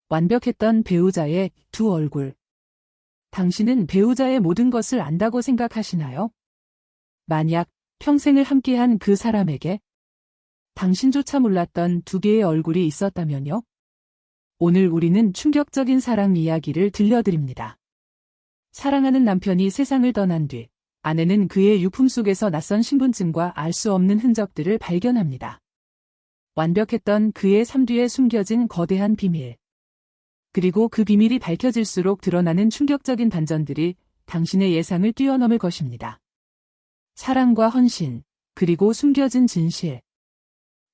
완벽했던 배우자의 두 얼굴. 당신은 배우자의 모든 것을 안다고 생각하시나요? 만약 평생을 함께한 그 사람에게 당신조차 몰랐던 두 개의 얼굴이 있었다면요? 오늘 우리는 충격적인 사랑 이야기를 들려드립니다. 사랑하는 남편이 세상을 떠난 뒤 아내는 그의 유품 속에서 낯선 신분증과 알 수 없는 흔적들을 발견합니다. 완벽했던 그의 삶 뒤에 숨겨진 거대한 비밀. 그리고 그 비밀이 밝혀질수록 드러나는 충격적인 반전들이 당신의 예상을 뛰어넘을 것입니다. 사랑과 헌신, 그리고 숨겨진 진실.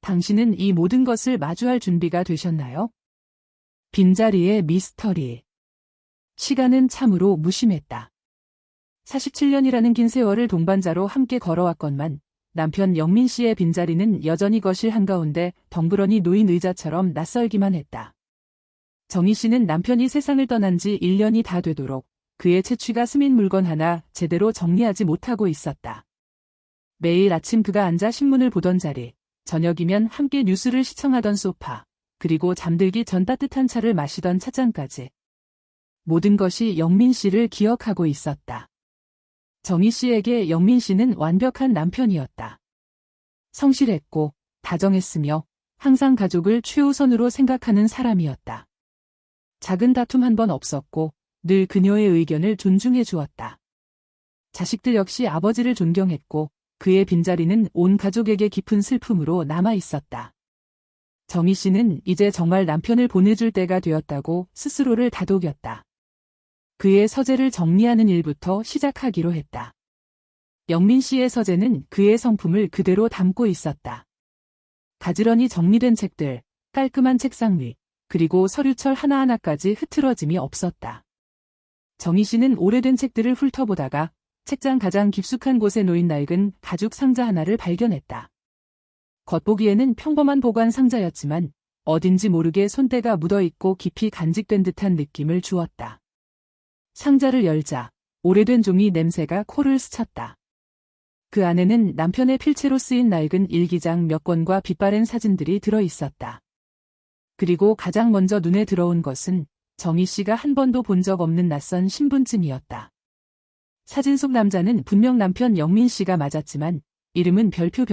당신은 이 모든 것을 마주할 준비가 되셨나요? 빈자리의 미스터리. 시간은 참으로 무심했다. 47년이라는 긴 세월을 동반자로 함께 걸어왔건만 남편 영민 씨의 빈자리는 여전히 거실 한가운데 덩그러니 놓인 의자처럼 낯설기만 했다. 정희 씨는 남편이 세상을 떠난 지 1년이 다 되도록 그의 채취가 스민 물건 하나 제대로 정리하지 못하고 있었다. 매일 아침 그가 앉아 신문을 보던 자리, 저녁이면 함께 뉴스를 시청하던 소파, 그리고 잠들기 전 따뜻한 차를 마시던 찻잔까지. 모든 것이 영민 씨를 기억하고 있었다. 정희 씨에게 영민 씨는 완벽한 남편이었다. 성실했고 다정했으며 항상 가족을 최우선으로 생각하는 사람이었다. 작은 다툼 한 번 없었고 늘 그녀의 의견을 존중해 주었다. 자식들 역시 아버지를 존경했고 그의 빈자리는 온 가족에게 깊은 슬픔으로 남아 있었다. 정희 씨는 이제 정말 남편을 보내줄 때가 되었다고 스스로를 다독였다. 그의 서재를 정리하는 일부터 시작하기로 했다. 영민 씨의 서재는 그의 성품을 그대로 담고 있었다. 가지런히 정리된 책들, 깔끔한 책상 위, 그리고 서류철 하나하나까지 흐트러짐이 없었다. 정희 씨는 오래된 책들을 훑어보다가 책장 가장 깊숙한 곳에 놓인 낡은 가죽 상자 하나를 발견했다. 겉보기에는 평범한 보관 상자였지만 어딘지 모르게 손때가 묻어있고 깊이 간직된 듯한 느낌을 주었다. 상자를 열자 오래된 종이 냄새가 코를 스쳤다. 그 안에는 남편의 필체로 쓰인 낡은 일기장 몇 권과 빛바랜 사진들이 들어있었다. 그리고 가장 먼저 눈에 들어온 것은 정희 씨가 한 번도 본 적 없는 낯선 신분증이었다. 사진 속 남자는 분명 남편 영민 씨가 맞았지만 이름은 별표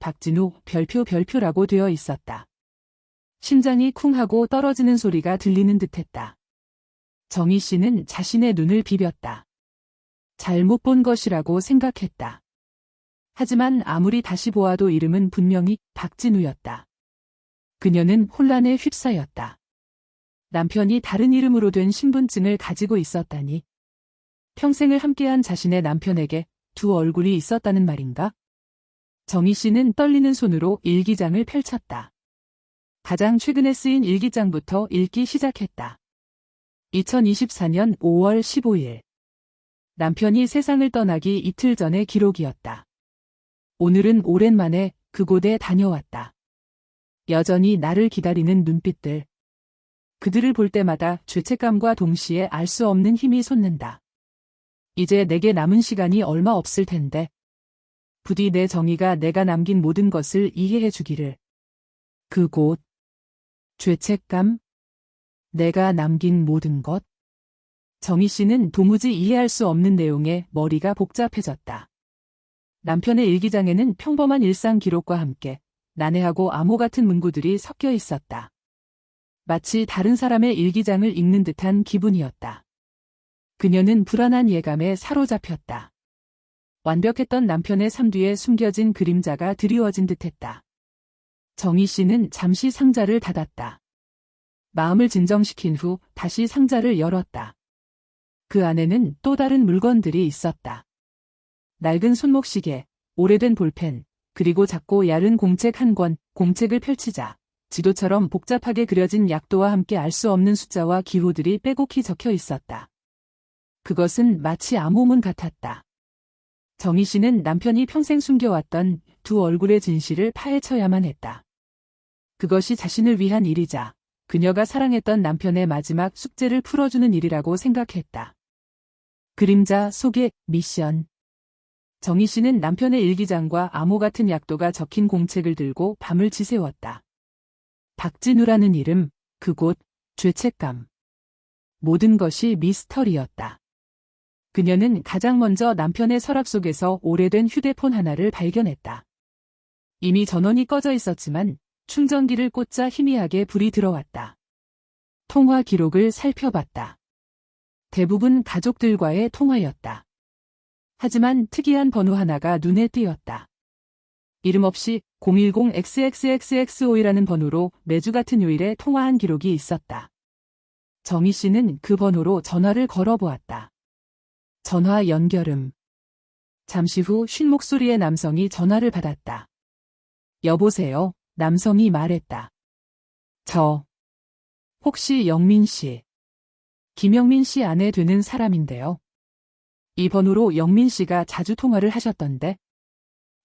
박진우 별표라고 되어 있었다. 심장이 쿵 하고 떨어지는 소리가 들리는 듯했다. 정희 씨는 자신의 눈을 비볐다. 잘못 본 것이라고 생각했다. 하지만 아무리 다시 보아도 이름은 분명히 박진우였다. 그녀는 혼란에 휩싸였다. 남편이 다른 이름으로 된 신분증을 가지고 있었다니. 평생을 함께한 자신의 남편에게 두 얼굴이 있었다는 말인가? 정희 씨는 떨리는 손으로 일기장을 펼쳤다. 가장 최근에 쓰인 일기장부터 읽기 시작했다. 2024년 5월 15일. 남편이 세상을 떠나기 이틀 전의 기록이었다. 오늘은 오랜만에 그곳에 다녀왔다. 여전히 나를 기다리는 눈빛들. 그들을 볼 때마다 죄책감과 동시에 알 수 없는 힘이 솟는다. 이제 내게 남은 시간이 얼마 없을 텐데. 부디 내 정의가 내가 남긴 모든 것을 이해해 주기를. 그곳. 죄책감. 내가 남긴 모든 것. 정희 씨는 도무지 이해할 수 없는 내용에 머리가 복잡해졌다. 남편의 일기장에는 평범한 일상 기록과 함께 난해하고 암호 같은 문구들이 섞여 있었다. 마치 다른 사람의 일기장을 읽는 듯한 기분이었다. 그녀는 불안한 예감에 사로잡혔다. 완벽했던 남편의 삶 뒤에 숨겨진 그림자가 드리워진 듯했다. 정희 씨는 잠시 상자를 닫았다. 마음을 진정시킨 후 다시 상자를 열었다. 그 안에는 또 다른 물건들이 있었다. 낡은 손목시계, 오래된 볼펜, 그리고 작고 얇은 공책 한 권, 공책을 펼치자 지도처럼 복잡하게 그려진 약도와 함께 알 수 없는 숫자와 기호들이 빼곡히 적혀 있었다. 그것은 마치 암호문 같았다. 정희 씨는 남편이 평생 숨겨왔던 두 얼굴의 진실을 파헤쳐야만 했다. 그것이 자신을 위한 일이자 그녀가 사랑했던 남편의 마지막 숙제를 풀어주는 일이라고 생각했다. 그림자 속의 미션. 정희 씨는 남편의 일기장과 암호 같은 약도가 적힌 공책을 들고 밤을 지새웠다. 박진우라는 이름, 그곳, 죄책감. 모든 것이 미스터리였다. 그녀는 가장 먼저 남편의 서랍 속에서 오래된 휴대폰 하나를 발견했다. 이미 전원이 꺼져 있었지만 충전기를 꽂자 희미하게 불이 들어왔다. 통화 기록을 살펴봤다. 대부분 가족들과의 통화였다. 하지만 특이한 번호 하나가 눈에 띄었다. 이름 없이 010XXXXO이라는 번호로 매주 같은 요일에 통화한 기록이 있었다. 정희 씨는 그 번호로 전화를 걸어보았다. 전화 연결음. 잠시 후 쉰 목소리의 남성이 전화를 받았다. 여보세요, 남성이 말했다. 혹시 영민 씨? 김영민 씨 아내 되는 사람인데요. 이 번호로 영민 씨가 자주 통화를 하셨던데.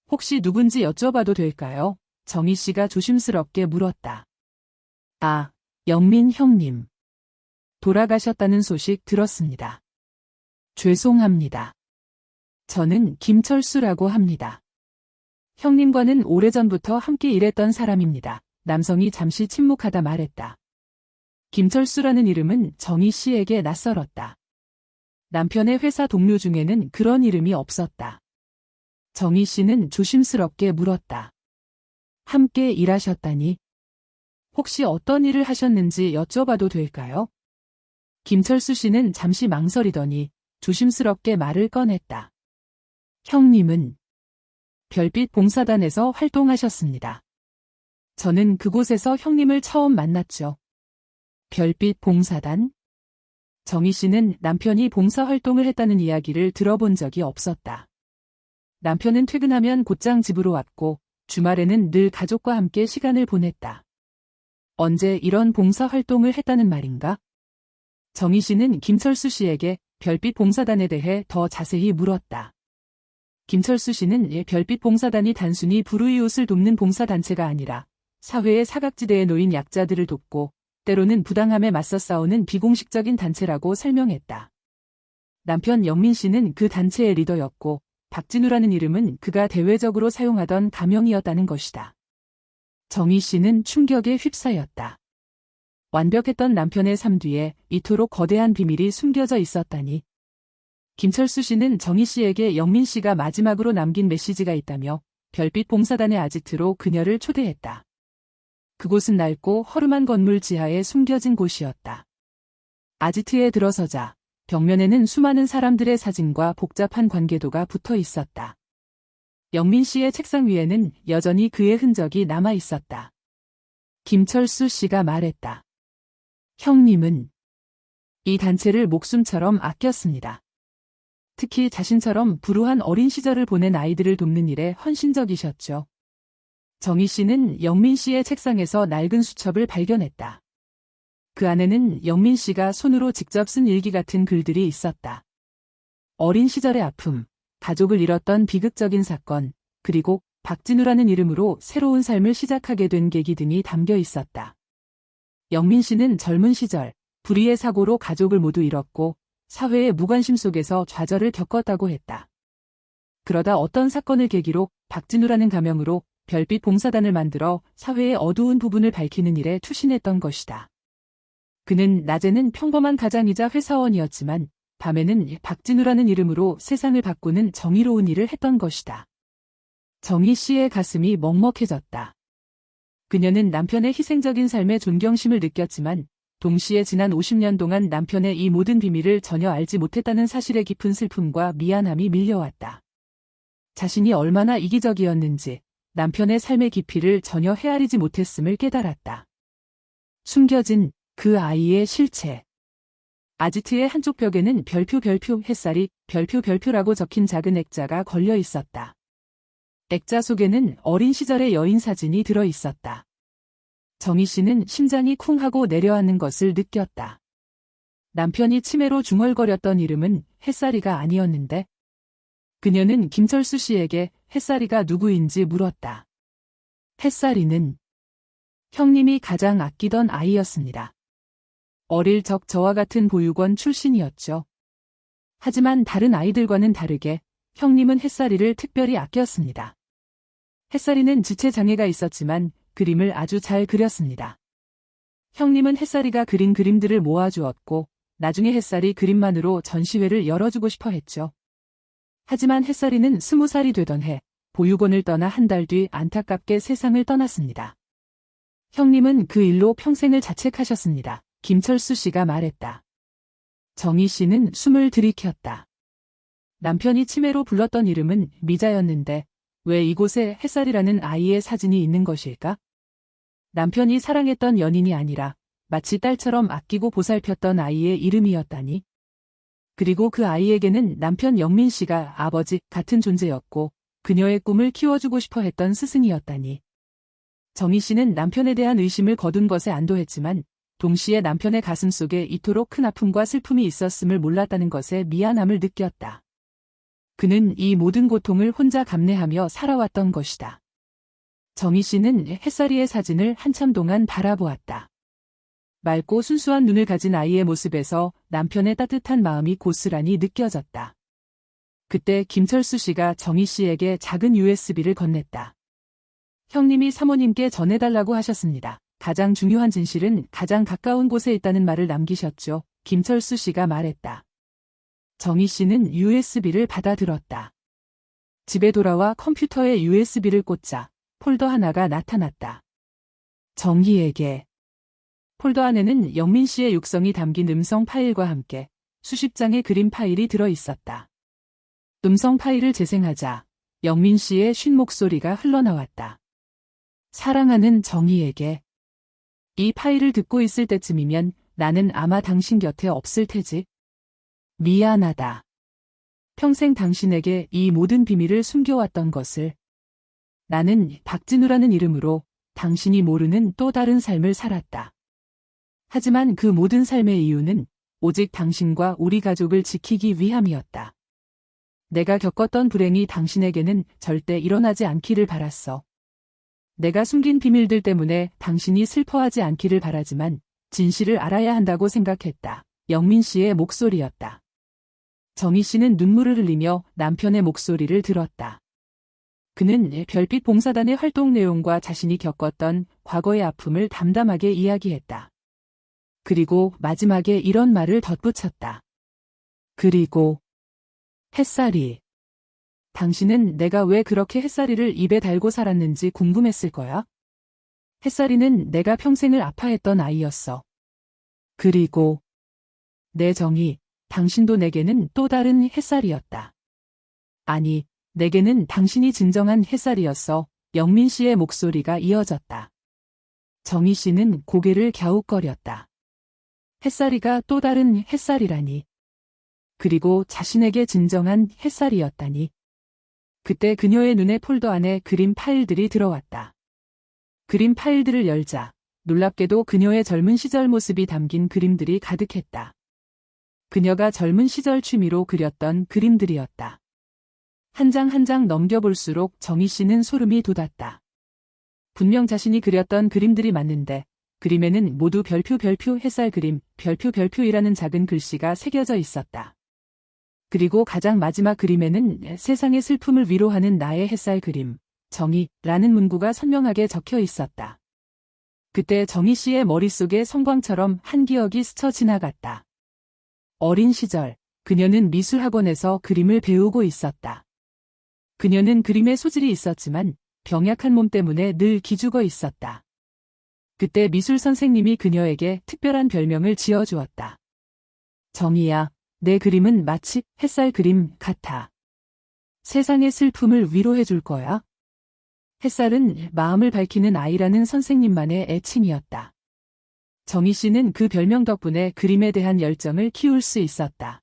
혹시 누군지 여쭤봐도 될까요? 정희 씨가 조심스럽게 물었다. 아, 영민 형님. 돌아가셨다는 소식 들었습니다. 죄송합니다. 저는 김철수라고 합니다. 형님과는 오래전부터 함께 일했던 사람입니다. 남성이 잠시 침묵하다 말했다. 김철수라는 이름은 정희 씨에게 낯설었다. 남편의 회사 동료 중에는 그런 이름이 없었다. 정희 씨는 조심스럽게 물었다. 함께 일하셨다니? 혹시 어떤 일을 하셨는지 여쭤봐도 될까요? 김철수 씨는 잠시 망설이더니 조심스럽게 말을 꺼냈다. 형님은 별빛 봉사단에서 활동하셨습니다. 저는 그곳에서 형님을 처음 만났죠. 별빛 봉사단? 정희 씨는 남편이 봉사활동을 했다는 이야기를 들어본 적이 없었다. 남편은 퇴근하면 곧장 집으로 왔고 주말에는 늘 가족과 함께 시간을 보냈다. 언제 이런 봉사활동을 했다는 말인가? 정희 씨는 김철수 씨에게 별빛 봉사단에 대해 더 자세히 물었다. 김철수 씨는 별빛 봉사단이 단순히 불우이웃을 돕는 봉사단체가 아니라 사회의 사각지대에 놓인 약자들을 돕고 때로는 부당함에 맞서 싸우는 비공식적인 단체라고 설명했다. 남편 영민 씨는 그 단체의 리더였고 박진우라는 이름은 그가 대외적으로 사용하던 가명이었다는 것이다. 정희 씨는 충격에 휩싸였다. 완벽했던 남편의 삶 뒤에 이토록 거대한 비밀이 숨겨져 있었다니. 김철수 씨는 정희 씨에게 영민 씨가 마지막으로 남긴 메시지가 있다며 별빛 봉사단의 아지트로 그녀를 초대했다. 그곳은 낡고 허름한 건물 지하에 숨겨진 곳이었다. 아지트에 들어서자 벽면에는 수많은 사람들의 사진과 복잡한 관계도가 붙어 있었다. 영민 씨의 책상 위에는 여전히 그의 흔적이 남아 있었다. 김철수 씨가 말했다. 형님은 이 단체를 목숨처럼 아꼈습니다. 특히 자신처럼 불우한 어린 시절을 보낸 아이들을 돕는 일에 헌신적이셨죠. 정희 씨는 영민 씨의 책상에서 낡은 수첩을 발견했다. 그 안에는 영민 씨가 손으로 직접 쓴 일기 같은 글들이 있었다. 어린 시절의 아픔, 가족을 잃었던 비극적인 사건, 그리고 박진우라는 이름으로 새로운 삶을 시작하게 된 계기 등이 담겨 있었다. 영민 씨는 젊은 시절 불의의 사고로 가족을 모두 잃었고 사회의 무관심 속에서 좌절을 겪었다고 했다. 그러다 어떤 사건을 계기로 박진우라는 가명으로 별빛 봉사단을 만들어 사회의 어두운 부분을 밝히는 일에 투신했던 것이다. 그는 낮에는 평범한 가장이자 회사원이었지만 밤에는 박진우라는 이름으로 세상을 바꾸는 정의로운 일을 했던 것이다. 정희 씨의 가슴이 먹먹해졌다. 그녀는 남편의 희생적인 삶에 존경심을 느꼈지만 동시에 지난 50년 동안 남편의 이 모든 비밀을 전혀 알지 못했다는 사실에 깊은 슬픔과 미안함이 밀려왔다. 자신이 얼마나 이기적이었는지 남편의 삶의 깊이를 전혀 헤아리지 못했음을 깨달았다. 숨겨진 그 아이의 실체. 아지트의 한쪽 벽에는 별표 햇살이 별표라고 적힌 작은 액자가 걸려 있었다. 액자 속에는 어린 시절의 여인 사진이 들어 있었다. 정희 씨는 심장이 쿵 하고 내려앉는 것을 느꼈다. 남편이 치매로 중얼거렸던 이름은 햇살이가 아니었는데 그녀는 김철수 씨에게 햇살이가 누구인지 물었다. 햇살이는 형님이 가장 아끼던 아이였습니다. 어릴 적 저와 같은 보육원 출신이었죠. 하지만 다른 아이들과는 다르게 형님은 햇살이를 특별히 아꼈습니다. 햇살이는 지체 장애가 있었지만 그림을 아주 잘 그렸습니다. 형님은 햇살이가 그린 그림들을 모아주었고 나중에 햇살이 그림만으로 전시회를 열어주고 싶어 했죠. 하지만 햇살이는 20살이 되던 해 보육원을 떠나 한 달 뒤 안타깝게 세상을 떠났습니다. 형님은 그 일로 평생을 자책하셨습니다. 김철수 씨가 말했다. 정희 씨는 숨을 들이켰다. 남편이 치매로 불렀던 이름은 미자였는데 왜 이곳에 햇살이라는 아이의 사진이 있는 것일까? 남편이 사랑했던 연인이 아니라 마치 딸처럼 아끼고 보살폈던 아이의 이름이었다니. 그리고 그 아이에게는 남편 영민 씨가 아버지 같은 존재였고 그녀의 꿈을 키워주고 싶어 했던 스승이었다니. 정희 씨는 남편에 대한 의심을 거둔 것에 안도했지만 동시에 남편의 가슴 속에 이토록 큰 아픔과 슬픔이 있었음을 몰랐다는 것에 미안함을 느꼈다. 그는 이 모든 고통을 혼자 감내하며 살아왔던 것이다. 정희 씨는 햇살이의 사진을 한참 동안 바라보았다. 맑고 순수한 눈을 가진 아이의 모습에서 남편의 따뜻한 마음이 고스란히 느껴졌다. 그때 김철수 씨가 정희 씨에게 작은 USB를 건넸다. 형님이 사모님께 전해달라고 하셨습니다. 가장 중요한 진실은 가장 가까운 곳에 있다는 말을 남기셨죠. 김철수 씨가 말했다. 정희 씨는 USB를 받아들었다. 집에 돌아와 컴퓨터에 USB를 꽂자 폴더 하나가 나타났다. 정희에게. 폴더 안에는 영민 씨의 육성이 담긴 음성 파일과 함께 수십 장의 그림 파일이 들어 있었다. 음성 파일을 재생하자 영민 씨의 쉰 목소리가 흘러나왔다. 사랑하는 정희에게. 이 파일을 듣고 있을 때쯤이면 나는 아마 당신 곁에 없을 테지. 미안하다. 평생 당신에게 이 모든 비밀을 숨겨왔던 것을. 나는 박진우라는 이름으로 당신이 모르는 또 다른 삶을 살았다. 하지만 그 모든 삶의 이유는 오직 당신과 우리 가족을 지키기 위함이었다. 내가 겪었던 불행이 당신에게는 절대 일어나지 않기를 바랐어. 내가 숨긴 비밀들 때문에 당신이 슬퍼하지 않기를 바라지만 진실을 알아야 한다고 생각했다. 영민 씨의 목소리였다. 정희 씨는 눈물을 흘리며 남편의 목소리를 들었다. 그는 별빛 봉사단의 활동 내용과 자신이 겪었던 과거의 아픔을 담담하게 이야기했다. 그리고 마지막에 이런 말을 덧붙였다. 그리고 햇살이. 당신은 내가 왜 그렇게 햇살이를 입에 달고 살았는지 궁금했을 거야. 햇살이는 내가 평생을 아파했던 아이였어. 그리고 내 정희, 당신도 내게는 또 다른 햇살이었다. 아니, 내게는 당신이 진정한 햇살이었어. 영민 씨의 목소리가 이어졌다. 정희 씨는 고개를 갸웃거렸다. 햇살이가 또 다른 햇살이라니. 그리고 자신에게 진정한 햇살이었다니. 그때 그녀의 눈에 폴더 안에 그림 파일들이 들어왔다. 그림 파일들을 열자 놀랍게도 그녀의 젊은 시절 모습이 담긴 그림들이 가득했다. 그녀가 젊은 시절 취미로 그렸던 그림들이었다. 한 장 한 장 넘겨볼수록 정희 씨는 소름이 돋았다. 분명 자신이 그렸던 그림들이 맞는데 그림에는 모두 별표 햇살 그림, 별표이라는 작은 글씨가 새겨져 있었다. 그리고 가장 마지막 그림에는 세상의 슬픔을 위로하는 나의 햇살 그림, 정희라는 문구가 선명하게 적혀 있었다. 그때 정희 씨의 머릿속에 성광처럼 한 기억이 스쳐 지나갔다. 어린 시절, 그녀는 미술학원에서 그림을 배우고 있었다. 그녀는 그림에 소질이 있었지만 병약한 몸 때문에 늘 기죽어 있었다. 그때 미술 선생님이 그녀에게 특별한 별명을 지어주었다. 정희야, 내 그림은 마치 햇살 그림 같아. 세상의 슬픔을 위로해 줄 거야. 햇살은 마음을 밝히는 아이라는 선생님만의 애칭이었다. 정희 씨는 그 별명 덕분에 그림에 대한 열정을 키울 수 있었다.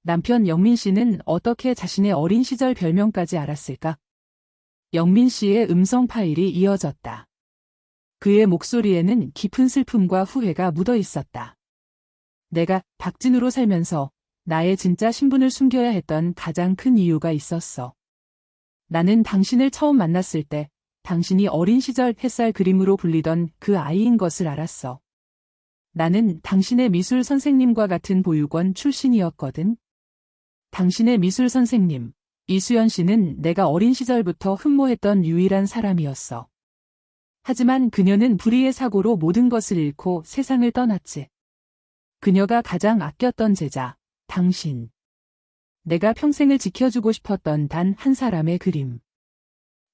남편 영민 씨는 어떻게 자신의 어린 시절 별명까지 알았을까? 영민 씨의 음성 파일이 이어졌다. 그의 목소리에는 깊은 슬픔과 후회가 묻어 있었다. 내가 박진우로 살면서 나의 진짜 신분을 숨겨야 했던 가장 큰 이유가 있었어. 나는 당신을 처음 만났을 때 당신이 어린 시절 햇살 그림으로 불리던 그 아이인 것을 알았어. 나는 당신의 미술 선생님과 같은 보육원 출신이었거든. 당신의 미술 선생님, 이수연 씨는 내가 어린 시절부터 흠모했던 유일한 사람이었어. 하지만 그녀는 불의의 사고로 모든 것을 잃고 세상을 떠났지. 그녀가 가장 아꼈던 제자, 당신. 내가 평생을 지켜주고 싶었던 단 한 사람의 그림.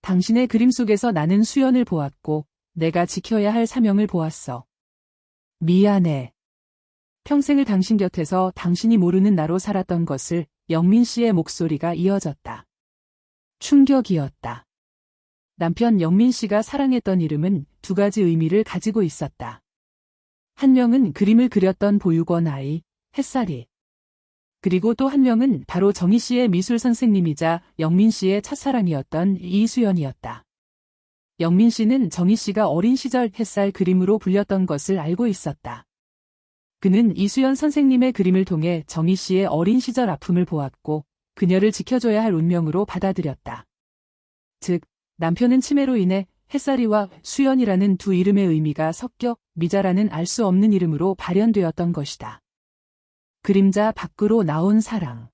당신의 그림 속에서 나는 수연을 보았고, 내가 지켜야 할 사명을 보았어. 미안해. 평생을 당신 곁에서 당신이 모르는 나로 살았던 것을 영민 씨의 목소리가 이어졌다. 충격이었다. 남편 영민 씨가 사랑했던 이름은 두 가지 의미를 가지고 있었다. 한 명은 그림을 그렸던 보육원 아이, 햇살이. 그리고 또 한 명은 바로 정희 씨의 미술 선생님이자 영민 씨의 첫사랑이었던 이수연이었다. 영민 씨는 정희 씨가 어린 시절 햇살 그림으로 불렸던 것을 알고 있었다. 그는 이수연 선생님의 그림을 통해 정희 씨의 어린 시절 아픔을 보았고 그녀를 지켜줘야 할 운명으로 받아들였다. 즉, 남편은 치매로 인해 햇살이와 수연이라는 두 이름의 의미가 섞여 미자라는 알 수 없는 이름으로 발현되었던 것이다. 그림자 밖으로 나온 사랑.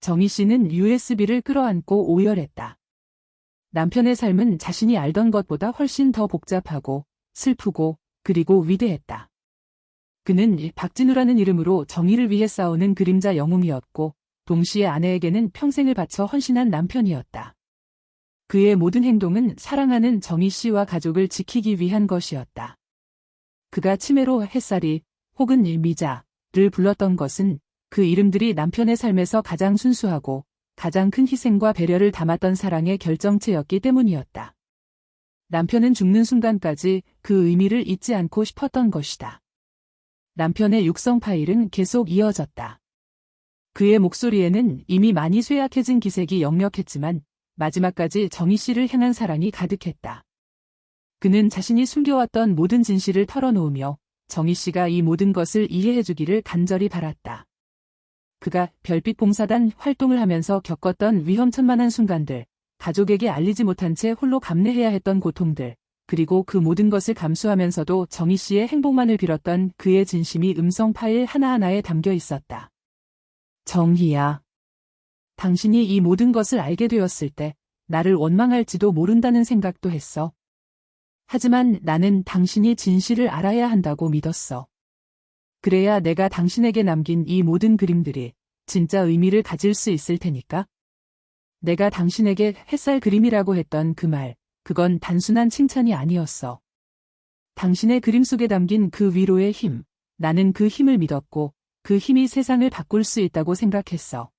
정희 씨는 USB를 끌어안고 오열했다. 남편의 삶은 자신이 알던 것보다 훨씬 더 복잡하고 슬프고 그리고 위대했다. 그는 박진우라는 이름으로 정의를 위해 싸우는 그림자 영웅이었고 동시에 아내에게는 평생을 바쳐 헌신한 남편이었다. 그의 모든 행동은 사랑하는 정희 씨와 가족을 지키기 위한 것이었다. 그가 치매로 햇살이 혹은 미자를 불렀던 것은 그 이름들이 남편의 삶에서 가장 순수하고 가장 큰 희생과 배려를 담았던 사랑의 결정체였기 때문이었다. 남편은 죽는 순간까지 그 의미를 잊지 않고 싶었던 것이다. 남편의 육성 파일은 계속 이어졌다. 그의 목소리에는 이미 많이 쇠약해진 기색이 역력했지만 마지막까지 정희 씨를 향한 사랑이 가득했다. 그는 자신이 숨겨왔던 모든 진실을 털어놓으며 정희 씨가 이 모든 것을 이해해주기를 간절히 바랐다. 그가 별빛 봉사단 활동을 하면서 겪었던 위험천만한 순간들, 가족에게 알리지 못한 채 홀로 감내해야 했던 고통들, 그리고 그 모든 것을 감수하면서도 정희 씨의 행복만을 빌었던 그의 진심이 음성 파일 하나하나에 담겨 있었다. 정희야. 당신이 이 모든 것을 알게 되었을 때 나를 원망할지도 모른다는 생각도 했어. 하지만 나는 당신이 진실을 알아야 한다고 믿었어. 그래야 내가 당신에게 남긴 이 모든 그림들이 진짜 의미를 가질 수 있을 테니까. 내가 당신에게 햇살 그림이라고 했던 그 말, 그건 단순한 칭찬이 아니었어. 당신의 그림 속에 담긴 그 위로의 힘, 나는 그 힘을 믿었고 그 힘이 세상을 바꿀 수 있다고 생각했어.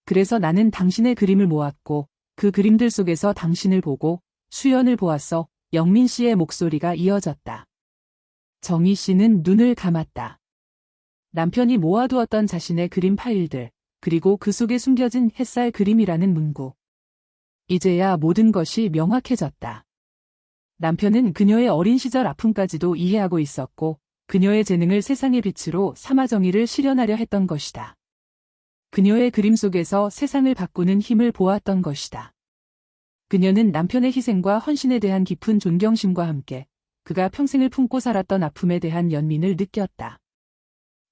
그래서 나는 당신의 그림을 모았고 그 그림들 속에서 당신을 보고 수연을 보았어. 영민 씨의 목소리가 이어졌다. 정희 씨는 눈을 감았다. 남편이 모아두었던 자신의 그림 파일들, 그리고 그 속에 숨겨진 햇살 그림이라는 문구. 이제야 모든 것이 명확해졌다. 남편은 그녀의 어린 시절 아픔까지도 이해하고 있었고 그녀의 재능을 세상의 빛으로 삼아 정의를 실현하려 했던 것이다. 그녀의 그림 속에서 세상을 바꾸는 힘을 보았던 것이다. 그녀는 남편의 희생과 헌신에 대한 깊은 존경심과 함께 그가 평생을 품고 살았던 아픔에 대한 연민을 느꼈다.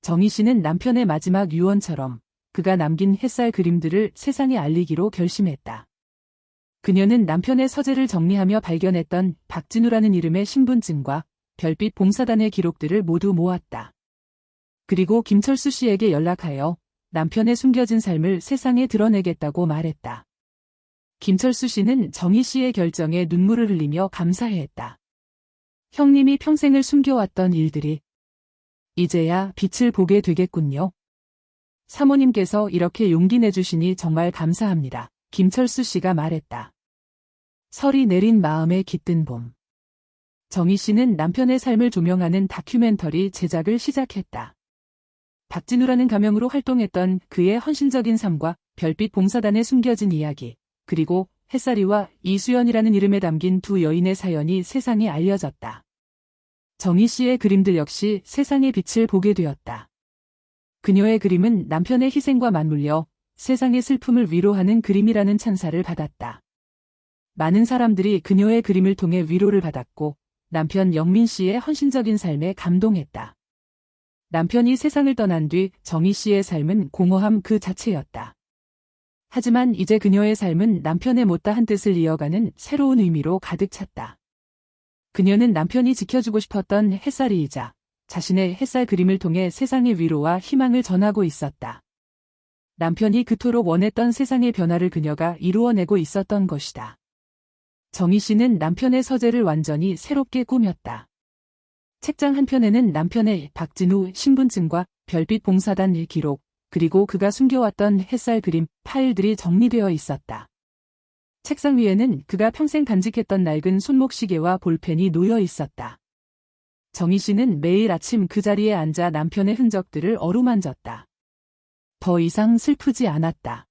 정희 씨는 남편의 마지막 유언처럼 그가 남긴 햇살 그림들을 세상에 알리기로 결심했다. 그녀는 남편의 서재를 정리하며 발견했던 박진우라는 이름의 신분증과 별빛 봉사단의 기록들을 모두 모았다. 그리고 김철수 씨에게 연락하여 남편의 숨겨진 삶을 세상에 드러내겠다고 말했다. 김철수 씨는 정희 씨의 결정에 눈물을 흘리며 감사해했다. 형님이 평생을 숨겨왔던 일들이 이제야 빛을 보게 되겠군요. 사모님께서 이렇게 용기 내주시니 정말 감사합니다. 김철수 씨가 말했다. 설이 내린 마음에 깃든 봄. 정희 씨는 남편의 삶을 조명하는 다큐멘터리 제작을 시작했다. 박진우라는 가명으로 활동했던 그의 헌신적인 삶과 별빛 봉사단의 숨겨진 이야기, 그리고 햇살이와 이수연이라는 이름에 담긴 두 여인의 사연이 세상에 알려졌다. 정희 씨의 그림들 역시 세상의 빛을 보게 되었다. 그녀의 그림은 남편의 희생과 맞물려 세상의 슬픔을 위로하는 그림이라는 찬사를 받았다. 많은 사람들이 그녀의 그림을 통해 위로를 받았고 남편 영민 씨의 헌신적인 삶에 감동했다. 남편이 세상을 떠난 뒤 정희 씨의 삶은 공허함 그 자체였다. 하지만 이제 그녀의 삶은 남편의 못다한 뜻을 이어가는 새로운 의미로 가득 찼다. 그녀는 남편이 지켜주고 싶었던 햇살이이자 자신의 햇살 그림을 통해 세상의 위로와 희망을 전하고 있었다. 남편이 그토록 원했던 세상의 변화를 그녀가 이루어내고 있었던 것이다. 정희 씨는 남편의 서재를 완전히 새롭게 꾸몄다. 책장 한편에는 남편의 박진우 신분증과 별빛 봉사단 기록, 그리고 그가 숨겨왔던 햇살 그림, 파일들이 정리되어 있었다. 책상 위에는 그가 평생 간직했던 낡은 손목시계와 볼펜이 놓여 있었다. 정희 씨는 매일 아침 그 자리에 앉아 남편의 흔적들을 어루만졌다. 더 이상 슬프지 않았다.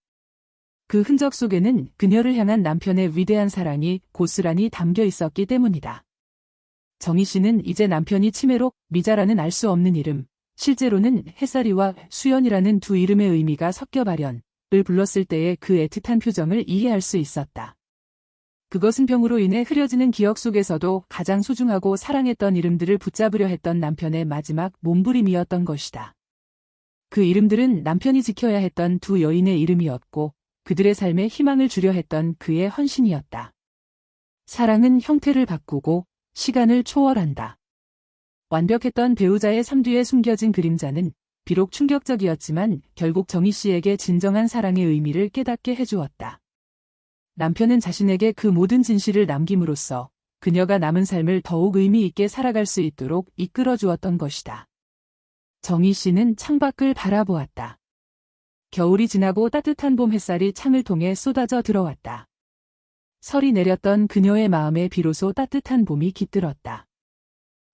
그 흔적 속에는 그녀를 향한 남편의 위대한 사랑이 고스란히 담겨 있었기 때문이다. 정희 씨는 이제 남편이 치매로 미자라는 알 수 없는 이름, 실제로는 햇살이와 수연이라는 두 이름의 의미가 섞여 발현을 불렀을 때의 그 애틋한 표정을 이해할 수 있었다. 그것은 병으로 인해 흐려지는 기억 속에서도 가장 소중하고 사랑했던 이름들을 붙잡으려 했던 남편의 마지막 몸부림이었던 것이다. 그 이름들은 남편이 지켜야 했던 두 여인의 이름이었고 그들의 삶에 희망을 주려 했던 그의 헌신이었다. 사랑은 형태를 바꾸고 시간을 초월한다. 완벽했던 배우자의 삶 뒤에 숨겨진 그림자는 비록 충격적이었지만 결국 정희 씨에게 진정한 사랑의 의미를 깨닫게 해주었다. 남편은 자신에게 그 모든 진실을 남김으로써 그녀가 남은 삶을 더욱 의미 있게 살아갈 수 있도록 이끌어 주었던 것이다. 정희 씨는 창밖을 바라보았다. 겨울이 지나고 따뜻한 봄 햇살이 창을 통해 쏟아져 들어왔다. 설이 내렸던 그녀의 마음에 비로소 따뜻한 봄이 깃들었다.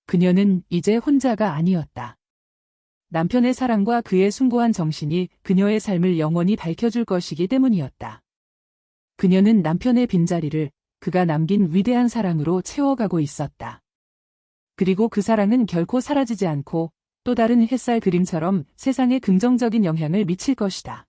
그녀는 이제 혼자가 아니었다. 남편의 사랑과 그의 숭고한 정신이 그녀의 삶을 영원히 밝혀줄 것이기 때문이었다. 그녀는 남편의 빈자리를 그가 남긴 위대한 사랑으로 채워가고 있었다. 그리고 그 사랑은 결코 사라지지 않고 또 다른 햇살 그림처럼 세상에 긍정적인 영향을 미칠 것이다.